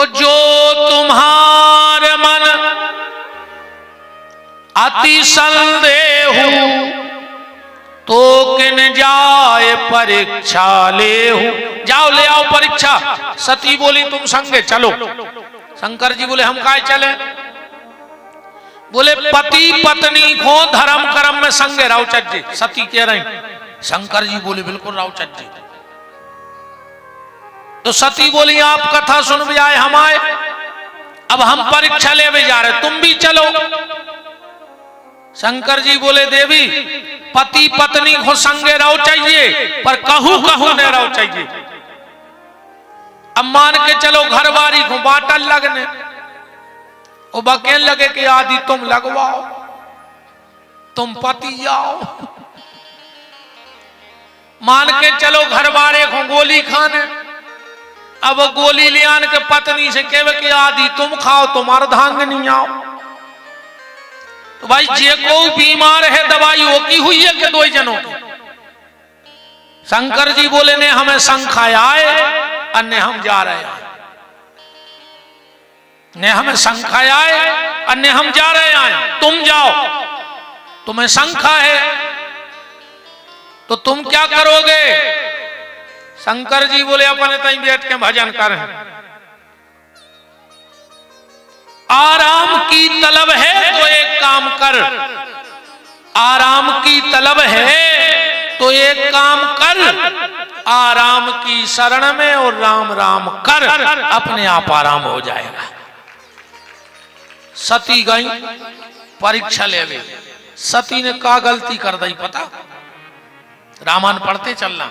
को जो तुम्हारे मन अति संदेहु तो किन जाए परीक्षा लेहु। जाओ ले आओ परीक्षा। सती बोली तुम संगे चलो। शंकर जी बोले हम काहे चले? बोले पति पत्नी को धर्म कर्म में संगे राव चज्जे। सती कह रही। शंकर जी बोले बिल्कुल राव चज्जे। तो सती बोली आप कथा सुन भी आए, हम आए, अब हम परीक्षा ले भी जा रहे, तुम भी चलो। शंकर जी बोले देवी पति पत्नी को संगे रहो चाहिए, पर कहू कहू न रहो चाहिए। अब मान के चलो घरवारी को बाटल लगने, वो बकेल लगे कि आदि तुम लगवाओ, तुम पति आओ। मान के चलो घरवारे को गोली खाने, अब गोली ले आन के पत्नी से कहे कि आदि तुम खाओ, तुम अर्धांगिनी आओ। तो भाई जे को बीमार है दवाई वो की हुई है कि दो जनों की? शंकर जी बोले ने हमें संखाया आए, अन्य हम जा रहे हैं। ने हमें संखाया आए, अन्य हम जा रहे हैं। तुम जाओ, तुम्हें संखा है तो तुम क्या करोगे? शंकर जी बोले अपने तई बैठ के भजन करें। आराम की तलब है तो एक काम कर, आराम की तलब है तो एक काम कर, आराम की शरण में और राम राम कर, अपने आप आराम हो जाएगा। सती गई परीक्षा ले ली। सती ने क्या गलती कर दी पता? रामायण पढ़ते चलना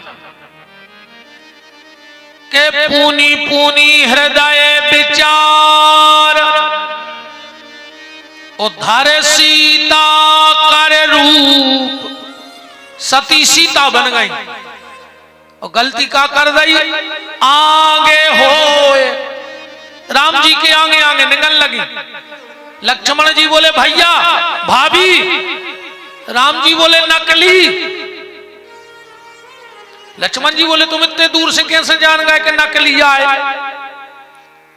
के पूनी पूनी हृदय विचार उद्धार सीता कर रूप। सती सीता बन गई और गलती का कर दी? आगे होए, राम जी के आगे आगे निकल लगी। लक्ष्मण जी बोले भैया भाभी, राम जी बोले नकली। लक्ष्मण जी बोले तुम इतने दूर से कैसे जान गए कि नकली आए?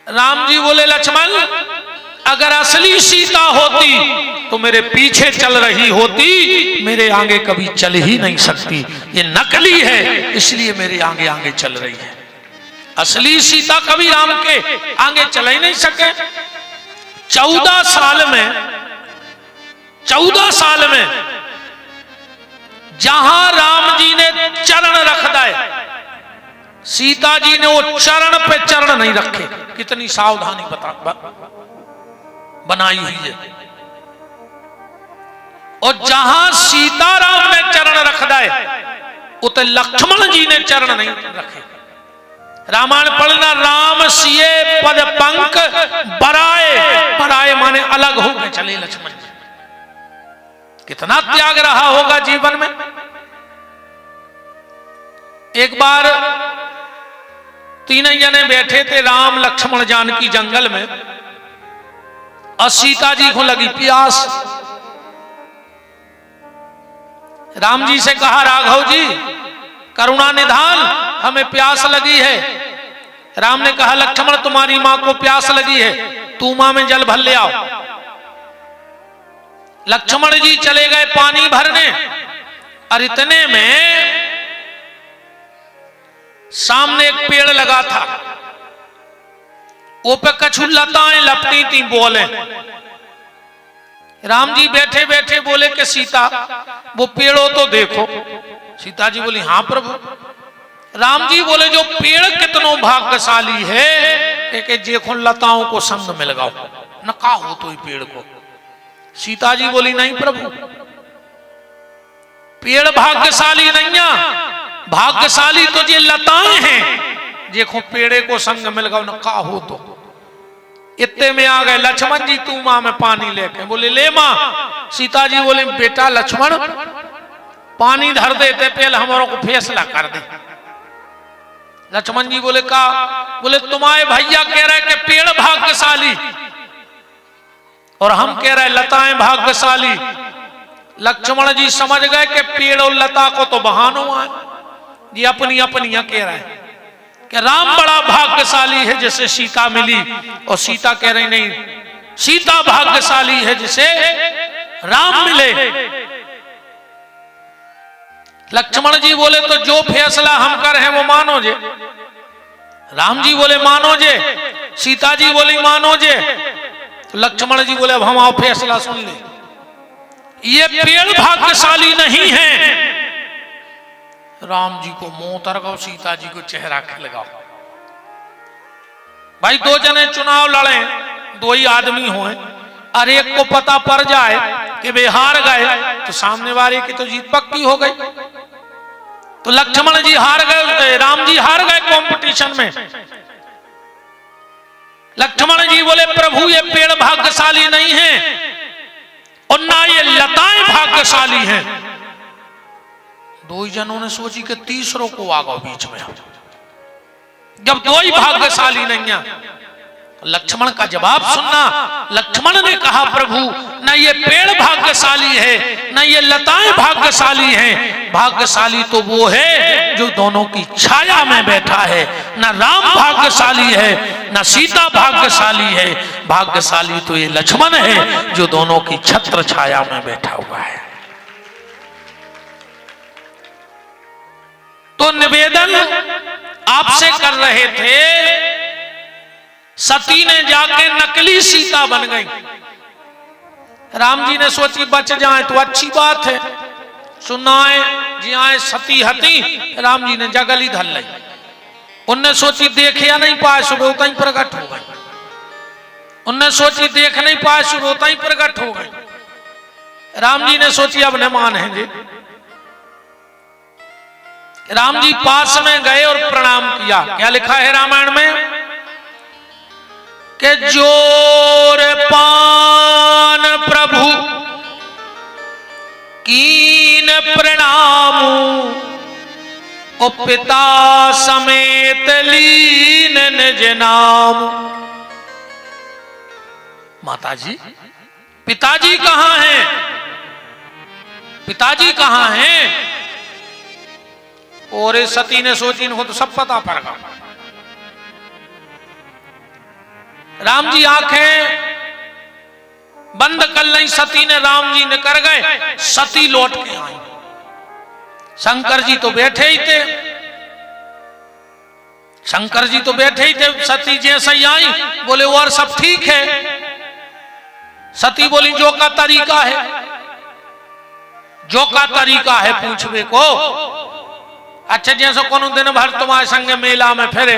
राम जी बोले लक्ष्मण अगर असली सीता होती तो मेरे पीछे चल रही होती, मेरे आगे कभी चल ही नहीं सकती। ये नकली है इसलिए मेरे आगे आगे चल रही है। असली सीता कभी राम के आगे चल ही नहीं सके। 14 साल में जहां राम जी ने चरण रख दिए, सीता जी ने वो चरण पे चरण नहीं रखे। कितनी सावधानी बनाई हुई है। और जहां सीताराम ने चरण रख दिए, उते लक्ष्मण जी ने चरण नहीं रखे। रामायण पढ़ना, राम सिए पद पंख बराए, बराए माने अलग होकर चले लक्ष्मण जी। कितना त्याग रहा होगा जीवन में। एक बार 3 जने बैठे थे, राम लक्ष्मण जानकी जंगल में, और सीता जी को लगी प्यास। राम जी से कहा राघव जी करुणा निधान, हमें प्यास लगी है। राम ने कहा लक्ष्मण तुम्हारी मां को प्यास लगी है, तू मां में जल भर ले आओ। लक्ष्मण जी चले गए पानी भरने, और इतने में सामने एक पेड़ लगा था, वो पे कछु लताएं लपटी थी। बोले राम जी बैठे बैठे बोले कि सीता वो पेड़ों तो देखो। सीता जी बोली हाँ प्रभु। राम जी बोले जो पेड़ कितनों भाग्यशाली है कि देखो लताओं को संग मिल गओ, न का हो तो पेड़ को। सीता जी बोली नहीं प्रभु, पेड़ भाग्यशाली नहीं है, भाग्यशाली तो ये लताएं हैं, देखो पेड़े को संग मिल गओ, न का हो तो। इतने में आ गए लक्ष्मण जी, तू मां में पानी लेके। बोले ले मां। सीता जी बोले बेटा लक्ष्मण पानी धर देते, पहले हमारों को फैसला कर दे। लक्ष्मण जी बोले का? बोले तुम्हारे भैया कह रहे कि पेड़ भाग्यशाली, और हम कह रहे लताएं भाग्यशाली। लक्ष्मण जी समझ गए कि पेड़ और लता को तो बहानो है, ये अपनी अपनियां कह रहे हैं। कि राम बड़ा भाग्यशाली है जिसे सीता मिली, और सीता कह रही नहीं, सीता भाग्यशाली है जिसे राम मिले। लक्ष्मण जी बोले तो जो फैसला हम कर हैं वो मानो जे। राम जी बोले मानो जे, सीता जी बोली मानो जे। तो लक्ष्मण जी बोले अब हम आओ फैसला सुन ले। ये पेड़ भाग्यशाली नहीं है। राम जी को मुंह तरगाओ, सीता जी को चेहरा खिलगाओ। भाई दो जने चुनाव लड़े, दो ही आदमी हो, और एक को पता पड़ जाए कि वे हार गए तो सामने वाले की तो जीत पक्की हो गई। तो लक्ष्मण जी हार गए, राम जी हार गए कंपटीशन में। लक्ष्मण जी बोले प्रभु ये पेड़ भाग्यशाली नहीं है और ना ये लताएं भाग्यशाली हैं। दो ही जनों ने सोची कि तीसरों को आगो बीच में। जब दो ही भाग्यशाली नहीं है, लक्ष्मण का जवाब सुनना। लक्ष्मण ने कहा प्रभु न ये पेड़ भाग्यशाली है न ये लताएं भाग्यशाली हैं। भाग्यशाली तो वो है जो दोनों की छाया में बैठा है। न राम भाग्यशाली है न सीता भाग्यशाली है। भाग्यशाली तो ये लक्ष्मण है जो दोनों की छत्र छाया में बैठा हुआ है। तो निवेदन आपसे कर रहे थे, सती ने जाके नकली सीता बन गई। राम जी ने सोची बच जाए तो अच्छी बात है, सुनाए जी आए सती हती। राम जी ने जगली धल ली। उनने सोची देखे या नहीं पाए, सुबह उतना ही प्रकट हो गई। उनने सोची देख नहीं पाए, सुबह उतना ही प्रकट हो गई। राम जी ने सोची अब न मानेंगे। राम जी पास में गए और प्रणाम किया। क्या लिखा है रामायण में कि जोर पान प्रभु कीन प्रणाम, ओ पिता समेत लीन निज नाम। माता जी पिताजी कहां हैं? पिताजी कहां हैं? और सती ने सोची इनको तो सब पता पड़ गया। राम जी आंखें बंद कर ली, सती ने राम जी ने कर गए। सती लौट के आई। शंकर जी तो बैठे ही थे। शंकर जी तो बैठे ही थे। सती जैसे ही आई बोले और सब ठीक है। सती बोली जो का तरीका है, जो का तरीका है पूछवे को। अच्छा जैसे कोनो दिन भर तुम्हारे संग मेला में फिरे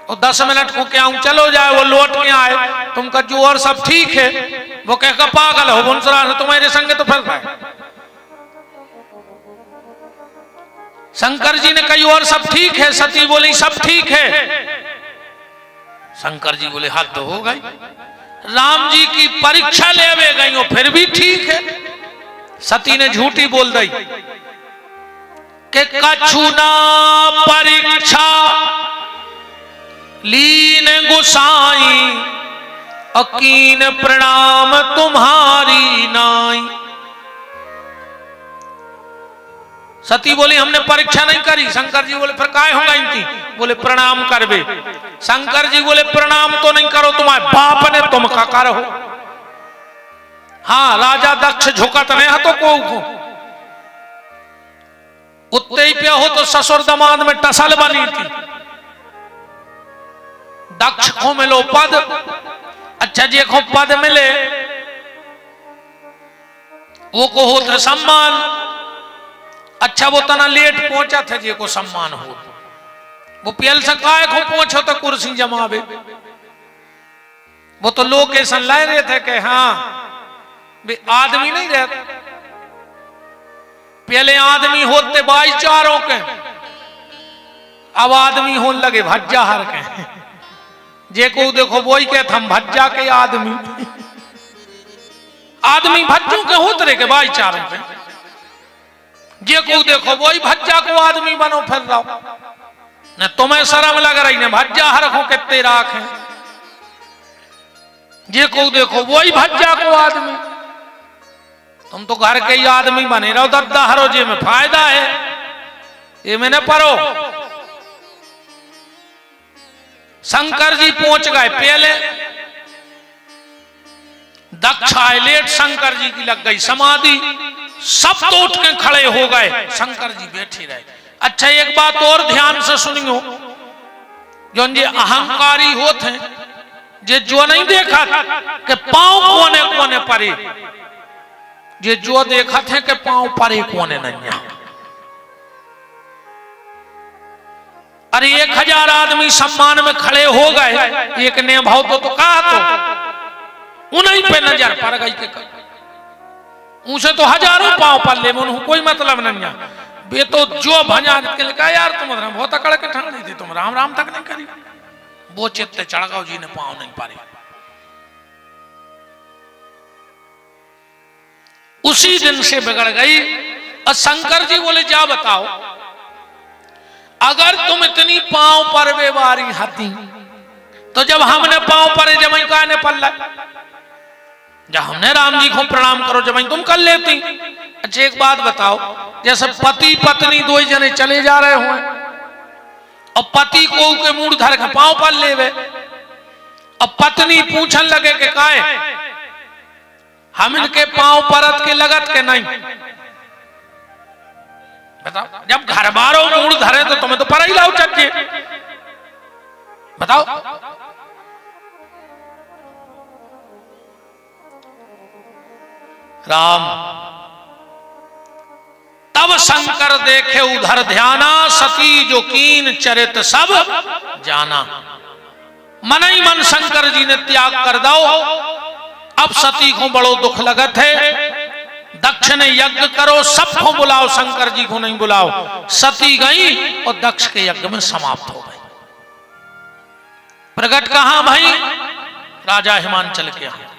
और 10 मिनट को क्या हूं चलो जाए, वो लौट के आए, तुम का जो और सब ठीक है, वो कह पागल हो बुनसरा से तुम्हारे संग तो फिर रहे। शंकर जी ने कही और सब ठीक है। सती बोली सब ठीक है। शंकर जी बोले हद हो गई। राम जी की परीक्षा लेवे गई हो फिर भी ठीक है। सती ने झूठी बोल दी कि कछु ना परीक्षा लीन गुसाई, अकीन प्रणाम तुम्हारी नाई। सती बोली हमने परीक्षा नहीं करी। शंकर जी बोले फिर काय होगा इनकी? बोले प्रणाम करबे। शंकर जी बोले प्रणाम तो नहीं करो, तुम्हारे बाप ने तुम का करो। हाँ राजा दक्ष झुकत नहीं तो को उत्ते ही पे हो तो ससुर दमाद में टसल बनी थी। दक्ष को मिलो पद, अच्छा जी को पद मिले वो को होता सम्मान। अच्छा वो तना लेट पहुंचा था जी को सम्मान हो। वो पियल सकाए को पहुंचो तो कुर्सी जमावे। वो तो लोकेशन ले रहे थे कि हाँ वे आदमी नहीं रहते। पहले आदमी होते भाईचारों के, अब आदमी होने लगे भज्जा हर के। जे को देखो वही कहते हम भज्जा के आदमी। आदमी भज्जों के होते रहे के भाईचारों के। जे को देखो वही भज्जा को आदमी बनो फिर रहो। न तुम्हें शर्म लग रही न भज्जा हर को कितने राख है। जे को देखो वही भज्जा को आदमी। तुम तो घर के ही आदमी बने रहो दद्दा हरो जे में फायदा है। ये मैंने पढ़ो शंकर जी पहुंच गए पहले, दक्ष आए लेट, शंकर जी की लग गई समाधि, सब तो उठ के खड़े हो गए, शंकर जी बैठे रहे। अच्छा एक बात और ध्यान से सुनियो, जो ये अहंकारी होते हैं, जे जो नहीं देखा कि पांव कोने कोने परे, जे जो देखा थे कि पांव परे कोने नहीं। अरे 1000 आदमी सम्मान में खड़े हो गए, एक ने भाव तो कहा तो उन्हीं पे नजर पड़ गई के उनसे तो हजारों पांव पर ले, उन्हें कोई मतलब नहीं। बे तो जो भजा के कहा यार तुम बहुत अकड़ के ठान थी, तुम राम राम तक नहीं करी, वो चित्ते चढ़गांव जी ने पांव नहीं पारे। उसी दिन से बिगड़ गई। और शंकर जी बोले जा बताओ, अगर तुम इतनी पांव पर बेवारी हती तो जब हमने पांव परे जमाई का ने पल्ला, जब हमने राम जी को प्रणाम करो जमाई तुम कर लेती। अच्छा एक बात बताओ, जैसे पति पत्नी दो ही जने चले जा रहे हो और पति को के मूड धर के पांव पर लेवे, और पत्नी पूछन लगे कि काहे हम इनके पांव परत के लगत के नहीं। बताओ, जब घर बारों मूड धरे तो तुम्हें तो पर ही लाओ चक्के। बताओ राम, तब शंकर देखे उधर ध्याना, सती जो कीन चरित सब जाना। मन ही मन शंकर जी ने त्याग कर दो। अब सती को बड़ो दुख लगत है, दक्ष ने यज्ञ करो, सबको बुलाओ, शंकर जी को नहीं बुलाओ। सती गई और दक्ष के यज्ञ में समाप्त हो गई। प्रगट कहां भाई? राजा हिमांचल के यहां।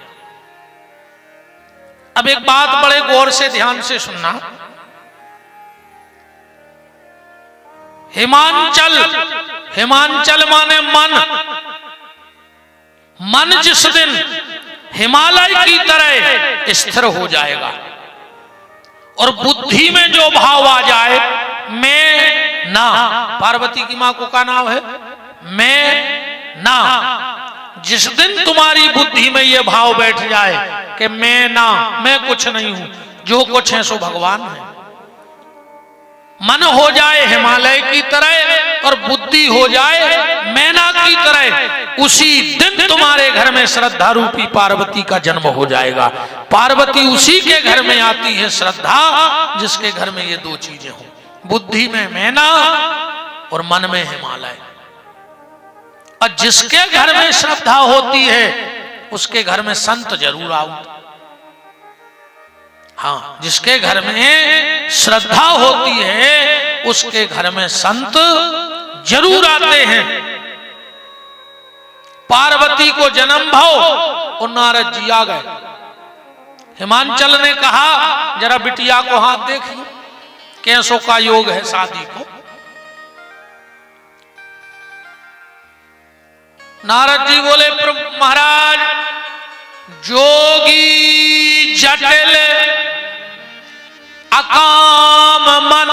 अब एक बात बड़े गौर से ध्यान से सुनना, हिमांचल, हिमांचल माने मन। मन जिस दिन हिमालय की तरह स्थिर हो जाएगा और बुद्धि में जो भाव आ जाए, मैं ना, पार्वती की मां को का नाम है मैं ना, जिस दिन तुम्हारी बुद्धि में यह भाव बैठ जाए कि मैं ना, मैं कुछ नहीं हूं, जो कुछ है सो भगवान है, मन हो जाए हिमालय की तरह और बुद्धि हो जाए मैना की तरह, उसी दिन तुम्हारे घर में श्रद्धा रूपी पार्वती का जन्म हो जाएगा। पार्वती उसी के घर में आती है श्रद्धा जिसके घर में ये दो चीजें हो, बुद्धि में मैना और मन में हिमालय। और जिसके घर में श्रद्धा होती है उसके घर में संत जरूर आओ। हाँ, जिसके घर में श्रद्धा होती है उसके घर में संत जरूर आते हैं। पार्वती को जन्म भाव और नारद जी आ गए। हिमांचल ने कहा जरा बिटिया को हाथ देखिए, कैसों का योग है शादी को। नारद जी बोले महाराज, जोगी जटिल अकाम मन,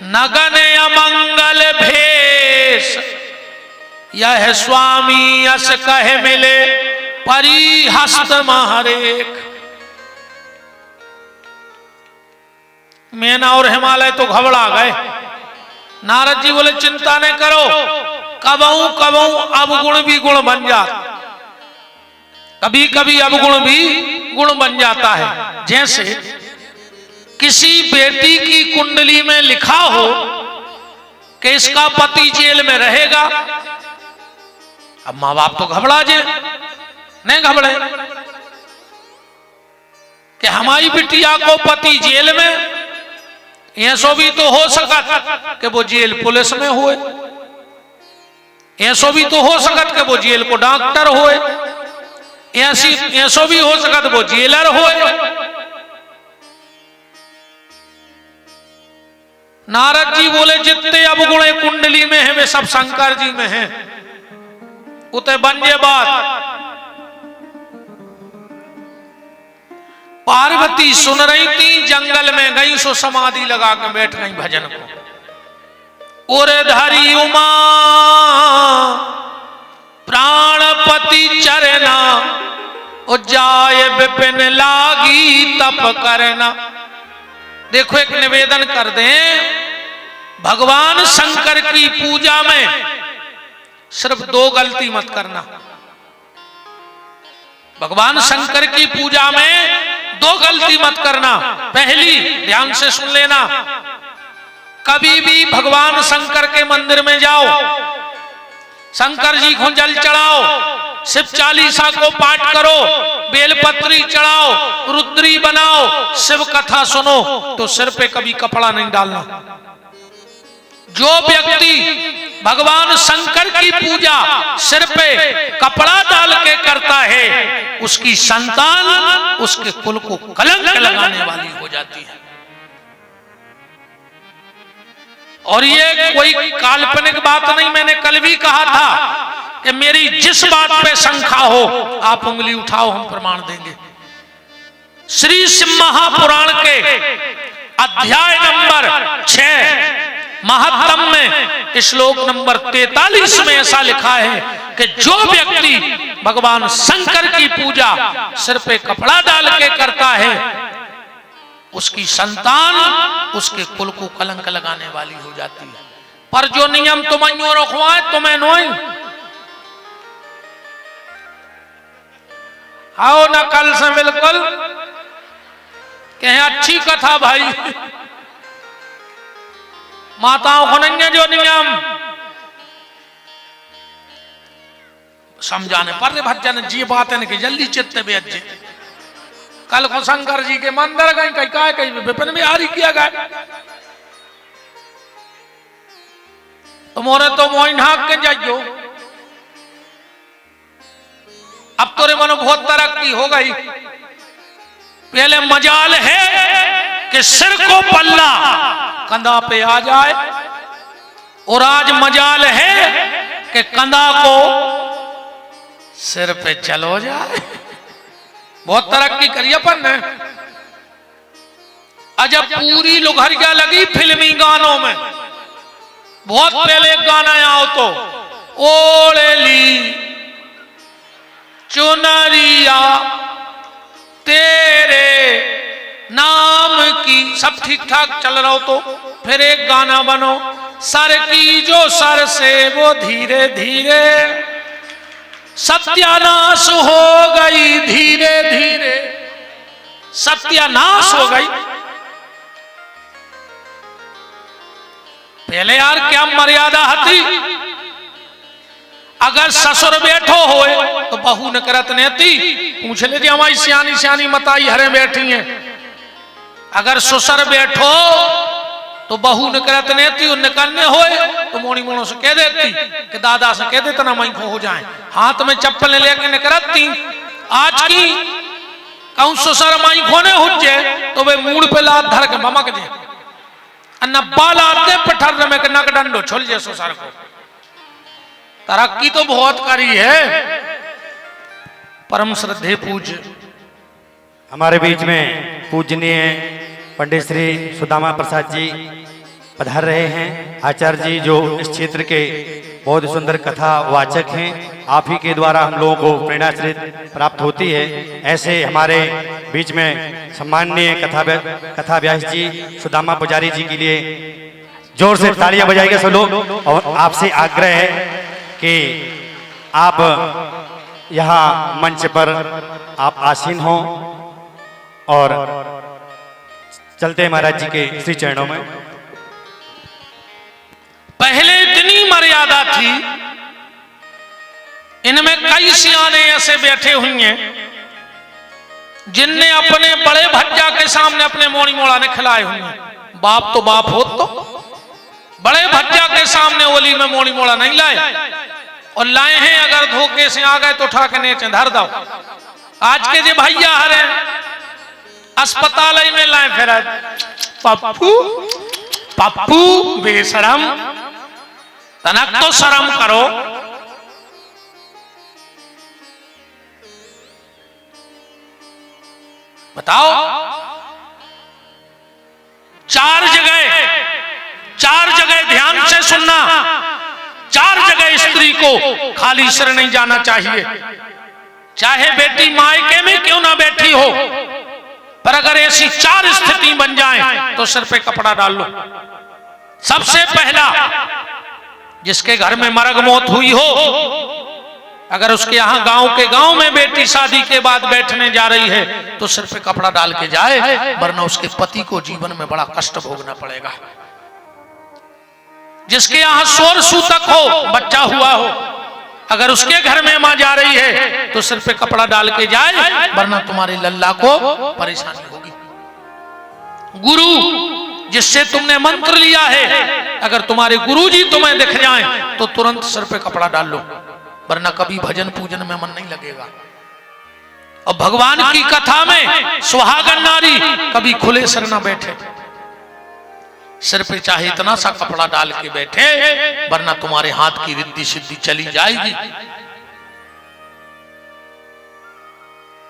नगन अमंगल भेष, यह स्वामी यस कहे मिले परिहस्त महरेख। मैना और हिमालय तो घबरा गए। नारद जी बोले चिंता नहीं करो, कबहू कबहू अवगुण भी गुण बन जाता, कभी कभी अवगुण भी गुण बन जाता है। जैसे किसी बेटी की कुंडली में लिखा हो कि इसका पति जेल में रहेगा, अब माँ बाप तो घबरा जाए, नहीं घबरे कि हमारी बिटिया को पति जेल में, ऐसो भी तो हो सकत कि वो जेल पुलिस में होए, ऐसो भी तो हो सकत कि वो जेल को डॉक्टर होए, ऐसो भी हो सकत वो जेलर होए। नारद जी बोले जितने अवगुण कुंडली में है वे सब शंकर जी में हैं, उते बन ये बात। पार्वती सुन रही थी, जंगल में गई सो समाधि लगा के बैठ गई भजन को। ओरे धारी उमा प्राणपति चरना ओ जाए विपिन लागी तप करना। देखो एक निवेदन कर दें, भगवान शंकर की पूजा में सिर्फ 2 गलती मत करना। भगवान शंकर की पूजा में 2 गलती मत करना। पहली, ध्यान से सुन लेना, कभी भी भगवान शंकर के मंदिर में जाओ, शंकर जी को जल चढ़ाओ, शिव चालीसा को पाठ करो, बेलपत्री चढ़ाओ, रुद्री बनाओ, शिव कथा सुनो, तो सिर पे कभी कपड़ा नहीं डालना। जो व्यक्ति भगवान शंकर की पूजा सिर पे कपड़ा डाल के करता है, उसकी संतान उसके कुल को कलंक लगाने वाली हो जाती है। और ये कोई काल्पनिक बात नहीं, मैंने कल भी कहा था कि मेरी जिस बात पे शंका हो आप उंगली उठाओ, हम प्रमाण देंगे। श्री शिव महापुराण के अध्याय नंबर 6 महात्म में श्लोक नंबर 43 में ऐसा लिखा है कि जो व्यक्ति भगवान शंकर की पूजा सिर पे कपड़ा डाल के करता है, उसकी संतान उसके कुल को कलंक लगाने वाली हो जाती है। पर जो नियम तुम रखवाए तुम्हें नोई आओ ना कल से बिल्कुल कहें अच्छी कथा भाई, माताओं को नहीं है जो नियम समझाने पर भजन जी बात है कि जल्दी चित्त बेच। कल को शंकर जी के मंदिर गए, कहीं काय कहीं विपिन बिहारी किया गया, तुम्हारे तो मोइन हाक के जाइयो। अब तोरे मनो बहुत तरक्की हो गई। पहले मजाल है कि सिर को पल्ला कंधा पे आ जाए, और आज मजाल है कि कंधा को सिर पे चलो जाए। बहुत तरक्की करी अपन ने। अजब पूरी लुघरिया लगी फिल्मी गानों में। बहुत पहले एक गाना आओ तो ओढ़ली चुनरिया तेरे नाम की, सब ठीक ठाक चल रहा हो तो फिर एक गाना बनो, सर की जो सर से वो धीरे धीरे सत्यानाश हो गई, धीरे धीरे सत्यानाश हो गई। पहले यार क्या मर्यादा थी, अगर ससुर बैठो होए तो बहू न करत नेती पूछ ले जी हमारी सियानी सियानी मताई हरे बैठी हैं। अगर ससुर बैठो तो बहू न करत नेती, निकलने होए तो मोनी मोनो से कह देती कि दादा से कह देता ना मई को हो जाए, हाथ में चप्पल लेके निकलती। आज की कहूं ससुर माई खोने हुज्जे तो वे मूड पे लात धर के ममक दे, अन्ना बाल आते पठर में नक डंडो छोल जे ससुर को। तरक्की तो बहुत करी है। परम श्रद्धे पूज्य हमारे बीच में पूजनीय पंडित श्री सुदामा प्रसाद जी पधार रहे हैं। आचार्य जी जो इस क्षेत्र के बहुत सुंदर कथा वाचक हैं, आप ही के द्वारा हम लोगों को प्रेरणा प्राप्त होती है। ऐसे हमारे बीच में सम्माननीय कथा व्यास जी सुदामा पुजारी जी के लिए जोर से तालियां बजाएंगे सब लोग। और आपसे आग्रह है कि आप यहाँ मंच पर आप आसीन हों और चलते महाराज जी के श्री चरणों में। पहले इतनी मर्यादा थी, इनमें कई सियाने ऐसे बैठे हुए हैं जिनने अपने बड़े भज्जा के सामने अपने मोनी मोड़ा ने खिलाए हुए हैं। बाप तो बाप हो तो बड़े भज्जा के सामने ओली में मोनी मोड़ा नहीं लाए, और लाए हैं अगर धोखे से आ गए तो उठा के नीचे धर दो। आज के जो भैया हरे अस्पताल में लाए फिर पप्पू पप्पू बेशरम, तनक तो शर्म करो। बताओ, चार जगह ध्यान से सुनना, चार जगह स्त्री को खाली सिर नहीं जाना चाहिए। चाहे बेटी मायके में क्यों ना बैठी हो, पर अगर ऐसी 4 स्थिति बन जाए तो सिर पे कपड़ा डाल लो। सबसे पहला, जिसके घर में मरग मौत हुई हो, अगर उसके यहां गांव में बेटी शादी के बाद बैठने जा रही है तो सिर पे कपड़ा डाल के जाए, वरना उसके पति को जीवन में बड़ा कष्ट भोगना पड़ेगा। जिसके यहां शोर सूतक हो, बच्चा हुआ हो, अगर उसके घर में मां जा रही है तो सिर पे कपड़ा डाल के जाए, वरना तुम्हारे लल्ला को परेशानी होगी। गुरु, जिससे तुमने मंत्र लिया है, अगर तुम्हारे गुरुजी तुम्हें दिख जाएं तो तुरंत सिर पे कपड़ा डाल लो, वरना कभी भजन पूजन में मन नहीं लगेगा। और भगवान की कथा में सुहागन नारी कभी खुले सिर ना बैठे, सिर पे चाहे इतना सा कपड़ा डाल के बैठे, वरना तुम्हारे हाथ की रिद्धि सिद्धि चली जाएगी।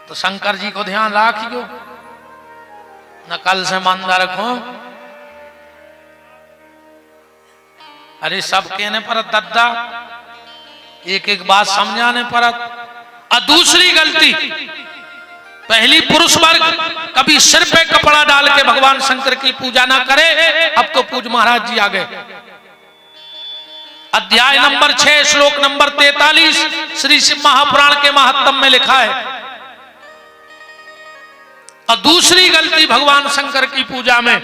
तो शंकर जी को ध्यान रखियो, न कल से मानदा रखो। अरे सब कहने पर दद्दा, एक एक बात समझाने पर। और दूसरी गलती, पहली पुरुष वर्ग कभी सिर पे कपड़ा डाल के भगवान शंकर की पूजा ना करे। अब तो पूज महाराज जी आ गए। अध्याय नंबर 6 श्लोक नंबर 43 श्री शिव महापुराण के महात्म में लिखा है। और दूसरी गलती भगवान शंकर की पूजा में,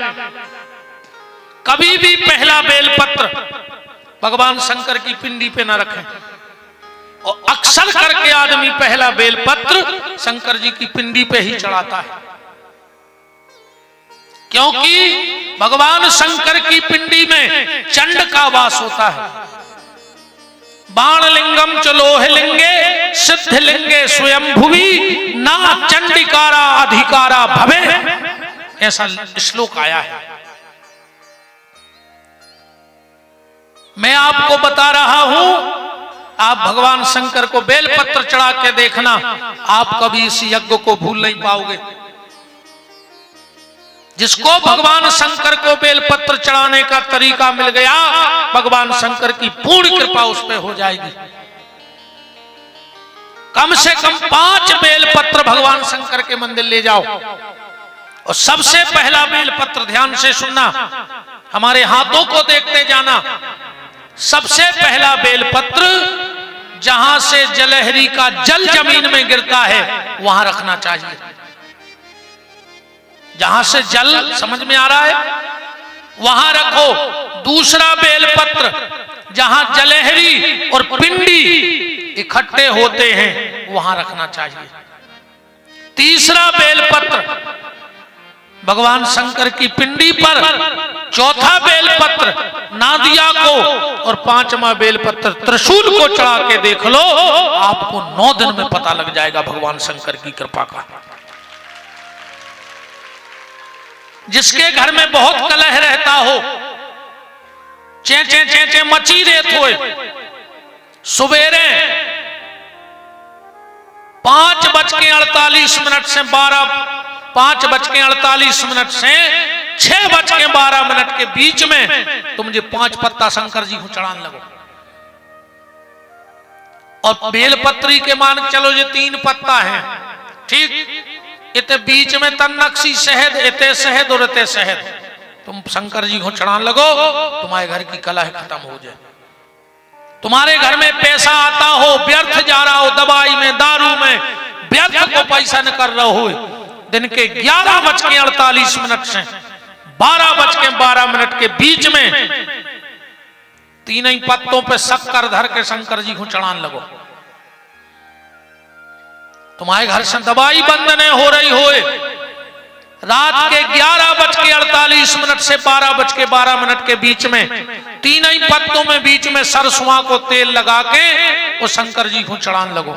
कभी भी पहला बेलपत्र भगवान शंकर की पिंडी पे ना रखें। और अक्सर करके आदमी पहला बेलपत्र शंकर जी की पिंडी पे ही चढ़ाता है, क्योंकि भगवान शंकर की पिंडी में चंड का वास होता है। बाण लिंगम च लोह लिंगे सिद्ध लिंगे स्वयं भुवि ना चंडिकारा अधिकारा भवे, ऐसा श्लोक आया है। मैं आपको बता रहा हूं, आप भगवान शंकर को बेलपत्र चढ़ा के देखना, आप कभी इस यज्ञ को भूल नहीं पाओगे। जिसको भगवान शंकर को बेलपत्र चढ़ाने का तरीका मिल गया, भगवान शंकर की पूर्ण कृपा उस पर हो जाएगी। कम से कम 5 बेलपत्र भगवान शंकर के मंदिर ले जाओ। और सबसे पहला बेलपत्र, ध्यान से सुनना, हमारे हाथों को देखते जाना। सबसे पहला बेलपत्र जहां से जलहरी का जल जमीन में गिरता है वहां रखना चाहिए। जहां से जल, समझ में आ रहा है, वहां रखो। दूसरा बेलपत्र जहां जलहरी और पिंडी इकट्ठे होते हैं वहां रखना चाहिए। तीसरा बेलपत्र भगवान शंकर की पिंडी पर, चौथा बेलपत्र नादिया को, और 5वां बेलपत्र त्रिशूल को चढ़ा के देख लो, आपको 9 दिन में पता लग जाएगा भगवान शंकर की कृपा का। जिसके घर में बहुत कलह रहता हो, चे चे चे चे मची रेत होए, सुबेरे 5:48 से 5:48 से 6:12 के बीच में तुम जो 5 पत्ता शंकर जी को चढ़ाने लगो। और बेलपत्री के मान चलो ये 3 पत्ता है, ठीक, इतने बीच में तन्नक्सी शहद, इतने शहद और इतने शहद, तुम शंकर जी को चढ़ाने लगो, तुम्हारे घर की कलह खत्म हो जाए। तुम्हारे घर में पैसा आता हो, व्यर्थ जा रहा हो, दवाई में, दारू में व्यर्थ को पैसा न कर रहा हो, दिन के 11:48 से 12:12 के बीच में 3 ही पत्तों पे शक्कर धर के शंकर जी को चढ़ाने लगो। तुम्हारे घर से दवाई बंद नहीं हो रही होए, रात के 11:48 से 12:12 के बीच में 3 ही पत्तों में बीच में सरसों को तेल लगा के वो शंकर जी को चढ़ाने लगो।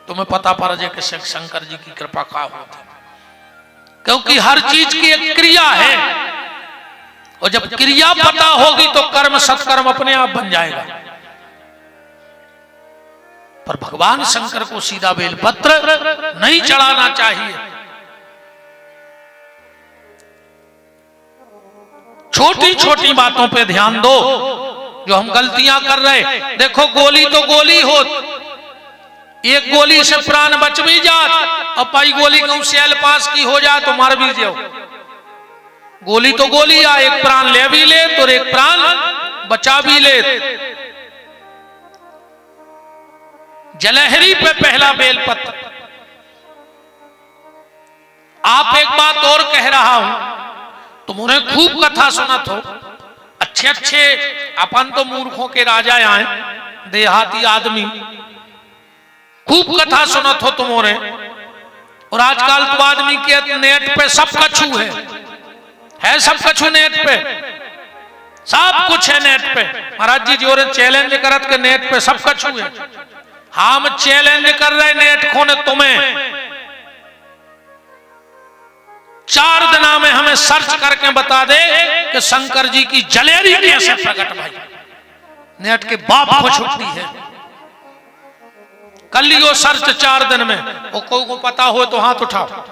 तुम्हें पता पड़ जाए कि शंकर जी की कृपा का होती, क्योंकि हर चीज की एक क्रिया है, और जब क्रिया पता होगी तो कर्म सत्कर्म अपने आप बन जाएगा। पर भगवान शंकर को सीधा बेलपत्र नहीं चढ़ाना चाहिए। छोटी छोटी बातों पे ध्यान दो। जो हम गलतियां कर रहे। देखो गोली तो गोली हो, एक गोली से प्राण बच भी जात और पाई गोली कहूं सेल पास की हो जाए तो मर भी जाओ। गोली तो गोली आ, एक प्राण ले भी ले तो एक प्राण बचा भी ले। जलहरी पे पहला बेलपत्र। आप एक बात और कह रहा हूं, तुमने खूब कथा सुनत हो, अच्छे अच्छे अपन तो मूर्खों के राजा आए, देहाती आदमी खूब कथा सुनत हो तुमने। और आजकल तो आदमी के नेट पे सब कछु है सब कछु नेट पे, सब कुछ है नेट पे। महाराज जी जो चैलेंज करत के नेट पे सब कछु है। हम चैलेंज कर रहे नेट खोने तुम्हें, 4 दिना में हमें सर्च करके बता दे कि शंकर जी की जलेरी कैसे प्रकट भाई। नेट के बाप को छुट्टी है, कर लियो सर्च 4 दिन में। वो कोई को पता हो तो हाथ उठाओ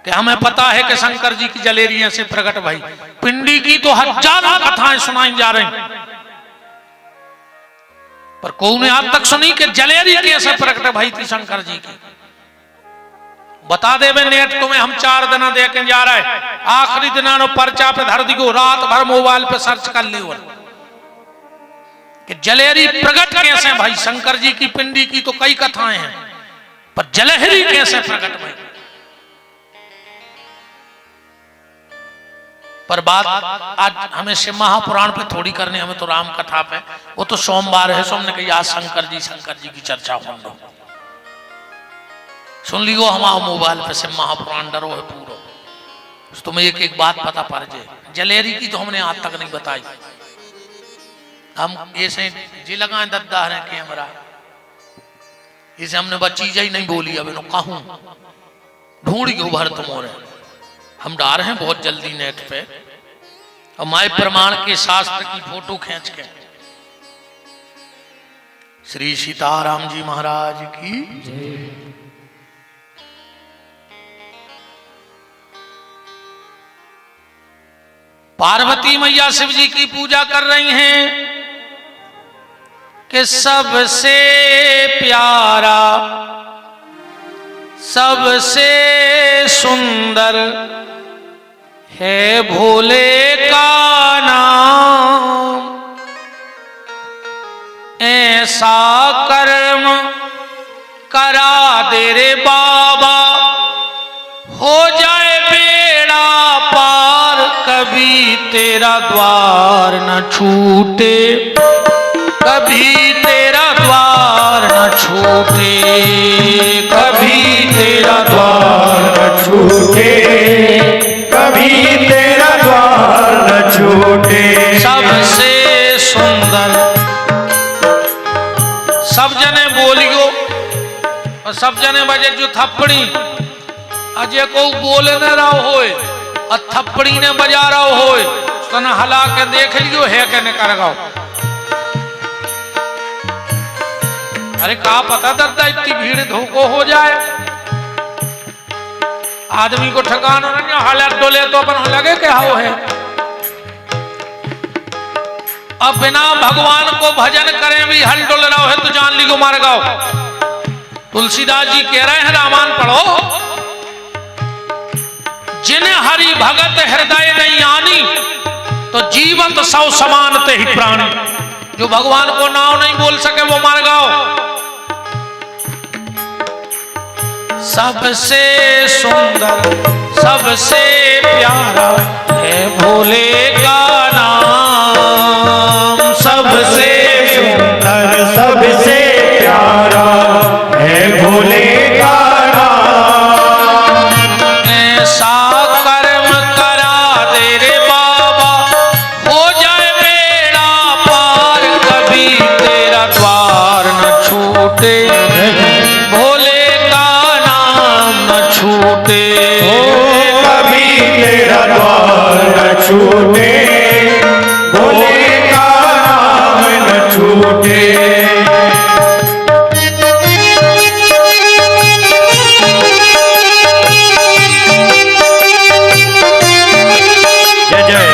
कि हमें पता है कि शंकर जी की जलेरी ऐसे प्रकट भाई। पिंडी की तो हजारों कथाएं सुनाई जा रही, पर कोई ने आज तक सुनी कि जलेरी कैसे प्रकट भाई थी शंकर जी की। बता दे बे नेट तुम्हें, हम 4 दिन देके जा रहे हैं। आखिरी दिन पर्चा पे धर दियो, रात भर मोबाइल पे सर्च कर लियो कि जलेरी प्रकट कैसे भाई। शंकर जी की पिंडी की तो कई कथाएं हैं, पर जलहरी कैसे प्रकट भाई। पर बात आज हमें शिव महापुराण पे थोड़ी करनी, हमें तो राम कथा पे। वो तो सोमवार है, सोमने कही आज शंकर जी की चर्चा हो। सुन लियो हमारा मोबाइल पे शिव महापुराण डरो है पूरा, तुम्हें एक एक बात पता पड़ जाए। जलेरी की तो हमने आज तक नहीं बताई। हम ऐसे जी लगाए दद्दा है कैमरा, इसे हमने बच्ची ही नहीं बोली। अब इन्हों कहूं ढूंढ गयो भर तुम्हारे, हम डार हैं बहुत जल्दी नेट पे। और माय प्रमाण के शास्त्र की फोटो खींच के। श्री सीताराम जी महाराज की पार्वती मैया शिव जी की पूजा कर रही हैं कि सबसे प्यारा सबसे सुंदर है भोले का नाम। ऐसा कर्म करा दे रे बाबा, हो जाए बेड़ा पार, कभी तेरा द्वार न छूटे, कभी तेरा द्वार न छूटे, कभी तेरा द्वार न छूटे, कभी तेरा द्वार न छूटे। सबसे सुंदर। सब जने बोलियो और सब जने बजे जो थप्पड़ी अजय को बोले न रहा होए और थप्पड़ी ने बजा रहा होए तो न हला के देख लियो है के न कर गाओ। अरे कहा पता दर्दा इतनी भीड़ धोखो हो जाए, आदमी को ठिकाना नहीं। हालत डोले तो अपन लगे क्या हो है। अब बिना भगवान को भजन करें भी हल डोल रहा है तो जान ली को मार गाओ। तुलसीदास जी कह रहे हैं रामायण पढ़ो, जिन्हें हरि भगत हृदय नहीं आनी तो जीवंत सौ समानते ही प्राणी। जो भगवान को नाम नहीं बोल सके वो मार गाओ। सबसे सुंदर सबसे प्यारा है भोले का नाम। सबसे सुंदर सबसे प्यारा है भोले का नाम। ऐसा कर्म करा दे रे बाबा, हो जाए बेड़ा पार, कभी तेरा द्वार न छूटे, भोले छूटे, कभी तेरा द्वार न छूटे, भोले का नाम न छूटे। जय जय।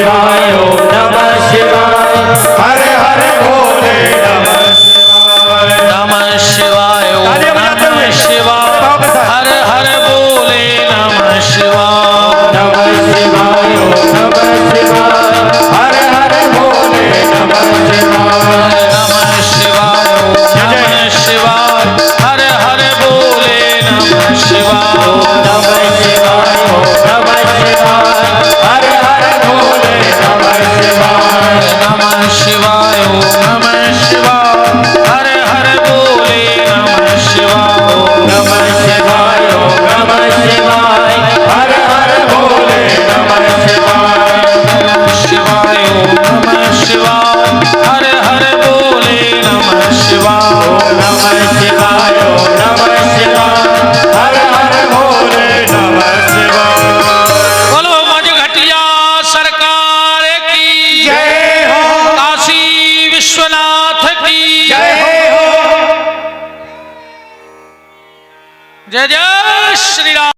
शिवाय ओम नमः शिवाय हर हर भोले नमः शिवाय नमः शिवाय ओम नमः शिवाय हर हर बोले नमः शिवाय नमः शिवाय ओम नमः शिवाय हर हर भोले नमः शिवाय नमः शिवाय ओम नमः शिवाय हर हर बोले नमः शिवाय नमः शिवाय ओम नमः शिवाय हर हर भोले नमः शिवाय नमः शिवाय ओम नमः शिवाय हर हर बोले नमः शिवाय नमः शिवाय ओम नमः शिवाय हर हर भोले नमः शिवाय शिवाय ओम नमः शिवाय हर हर बोले नमः शिवाय नमः शिवाय ओम नमः शिवाय हर हर भोले नमः शिवाय बोलो मजघटिया सरकार की जय हो काशी विश्वनाथ की जय हो जय जय श्री राम।